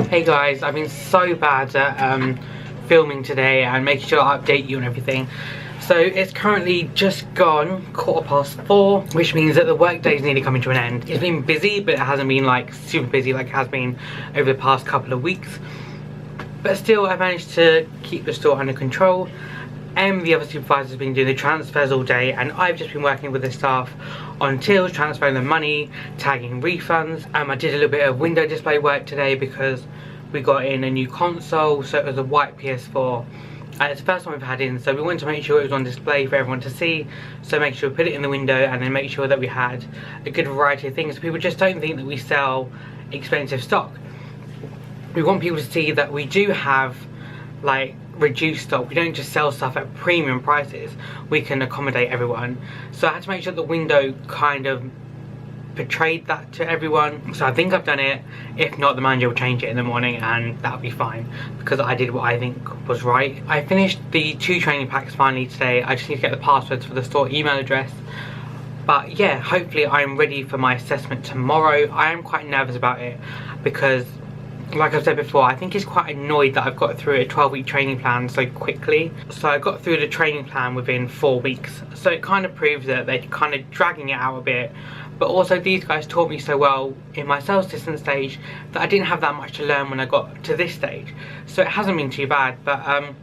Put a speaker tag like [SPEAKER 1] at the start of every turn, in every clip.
[SPEAKER 1] Hey guys, I've been so bad at filming today and making sure I update you and everything. So it's currently just gone 4:15, which means that the workday is nearly coming to an end. It's been busy, but it hasn't been like super busy like it has been over the past couple of weeks. But still, I managed to keep the store under control. The other supervisor has been doing the transfers all day, and I've just been working with the staff on tills, transferring the money, tagging refunds. I did a little bit of window display work today because we got in a new console, so it was a white PS4. It's the first one we've had in, so we wanted to make sure it was on display for everyone to see. So make sure we put it in the window and then make sure that we had a good variety of things so people just don't think that we sell expensive stock. We want people to see that we do have like reduced stock. We don't just sell stuff at premium prices. We can accommodate everyone. So I had to make sure the window kind of portrayed that to everyone. So I think I've done it. If not, the manager will change it in the morning and that'll be fine because I did what I think was right. I finished the 2 training packs finally today. I just need to get the passwords for the store email address. But yeah, hopefully I'm ready for my assessment tomorrow. I am quite nervous about it because, like I've said before, I think he's quite annoyed that I've got through a 12-week training plan so quickly. So I got through the training plan within 4 weeks. So it kind of proves that they're kind of dragging it out a bit. But also these guys taught me so well in my sales assistant stage that I didn't have that much to learn when I got to this stage. So it hasn't been too bad, but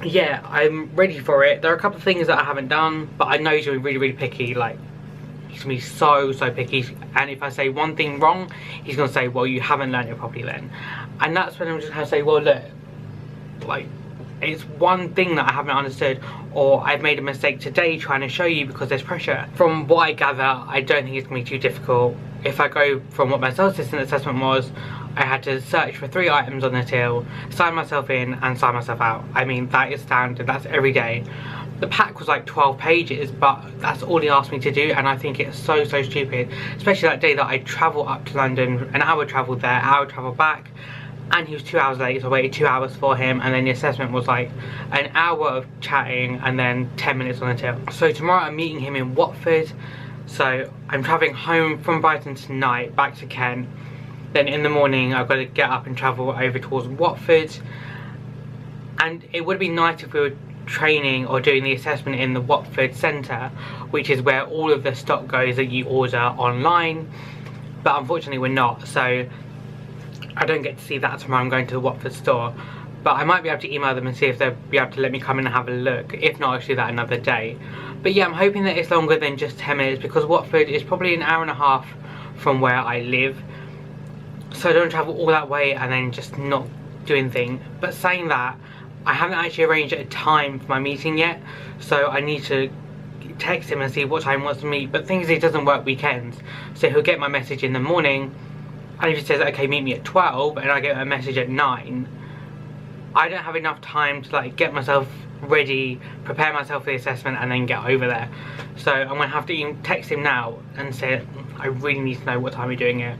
[SPEAKER 1] yeah, I'm ready for it. There are a couple of things that I haven't done, but I know he's going to be really picky. Like, he's going to be so picky, and if I say one thing wrong, he's going to say, well, you haven't learned it properly then. And that's when I'm just going to say, well, look, like, it's one thing that I haven't understood, or I've made a mistake today trying to show you because there's pressure. From what I gather, I don't think it's going to be too difficult. If I go from what my sales assistant assessment was, I had to search for 3 items on the till, sign myself in and sign myself out. I mean, that is standard, that's every day. The pack was like 12 pages, but that's all he asked me to do, and I think it's so stupid. Especially that day that I travel up to London, an hour travel there, an hour travel back, and he was 2 hours late, so I waited 2 hours for him, and then the assessment was like an hour of chatting and then 10 minutes on the till. So tomorrow I'm meeting him in Watford, so I'm travelling home from Brighton tonight, back to Kent. Then in the morning I've got to get up and travel over towards Watford, and it would be nice if we were training or doing the assessment in the Watford centre, which is where all of the stock goes that you order online, but unfortunately we're not, so I don't get to see that tomorrow. I'm going to the Watford store, but I might be able to email them and see if they'll be able to let me come in and have a look. If not, I'll do that another day. But yeah, I'm hoping that it's longer than just 10 minutes because Watford is probably an hour and a half from where I live, so I don't travel all that way and then just not do anything. But saying that, I haven't actually arranged a time for my meeting yet, so I need to text him and see what time he wants to meet. But the thing is, he doesn't work weekends, so he'll get my message in the morning, and if he says, okay, meet me at 12, and I get a message at 9, I don't have enough time to like get myself ready, prepare myself for the assessment, and then get over there. So I'm going to have to text him now and say, I really need to know what time we're doing it.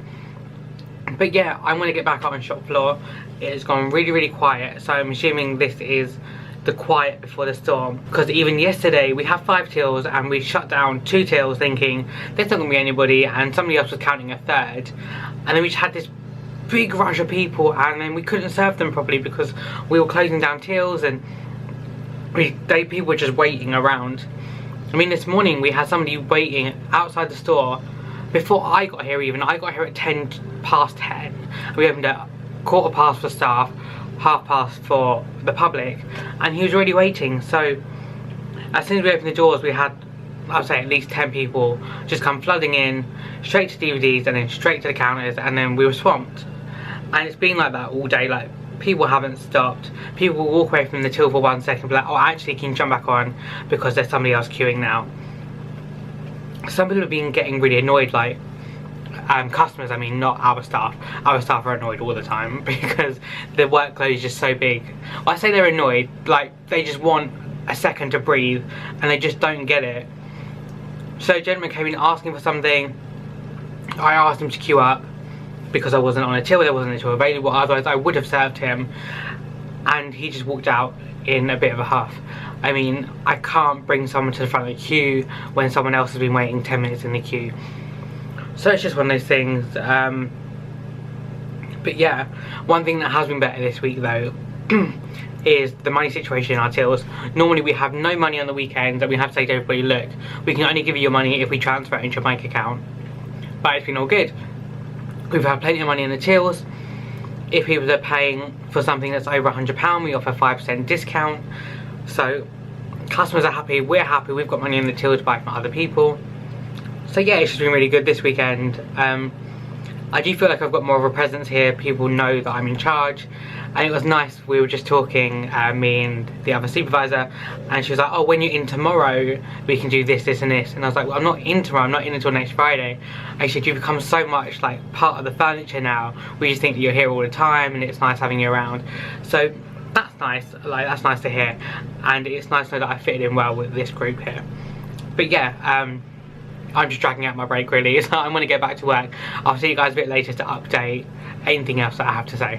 [SPEAKER 1] But yeah, I'm going to get back out on shop floor. It has gone really quiet, so I'm assuming this is the quiet before the storm, because even yesterday we had 5 tills and we shut down 2 tills thinking there's not going to be anybody, and somebody else was counting a 3rd, and then we just had this big rush of people, and then we couldn't serve them properly because we were closing down tills, and people were just waiting around. I mean, this morning we had somebody waiting outside the store before I got here. Even I got here at 10 past 10. We opened at 1/4 for staff, 1/2 for the public, and he was already waiting. So as soon as we opened the doors, we had, I'd say, at least 10 people just come flooding in, straight to DVDs and then straight to the counters, and then we were swamped. And it's been like that all day. Like, people haven't stopped. People will walk away from the till for 1 second, be like, oh, actually, can you jump back on because there's somebody else queuing now. Some people have been getting really annoyed, like customers, I mean, not our staff. Our staff are annoyed all the time because the workload is just so big. Well, I say they're annoyed, like they just want a second to breathe and they just don't get it. So a gentleman came in asking for something. I asked him to queue up because I wasn't on a till, there wasn't a till available, otherwise I would have served him, and he just walked out in a bit of a huff. I mean, I can't bring someone to the front of the queue when someone else has been waiting 10 minutes in the queue. So it's just one of those things. But yeah, one thing that has been better this week though is the money situation in our tills. Normally we have no money on the weekends and we have to say to everybody, look, we can only give you your money if we transfer it into your bank account. But it's been all good. We've had plenty of money in the tills. If people are paying for something that's over £100, we offer 5% discount. So customers are happy, we're happy, we've got money in the till to buy from other people. So yeah, it's just been really good this weekend. I do feel like I've got more of a presence here. People know that I'm in charge, and it was nice. We were just talking, me and the other supervisor, and she was like, oh, when you're in tomorrow we can do this, this and this. And I was like, well, I'm not in tomorrow, I'm not in until next Friday. And she said, you've become so much like part of the furniture now, we just think that you're here all the time and it's nice having you around. So that's nice, like that's nice to hear, and it's nice to know that I fitted in well with this group here. But yeah, I'm just dragging out my break really, so I'm going to get back to work. I'll see you guys a bit later to update anything else that I have to say.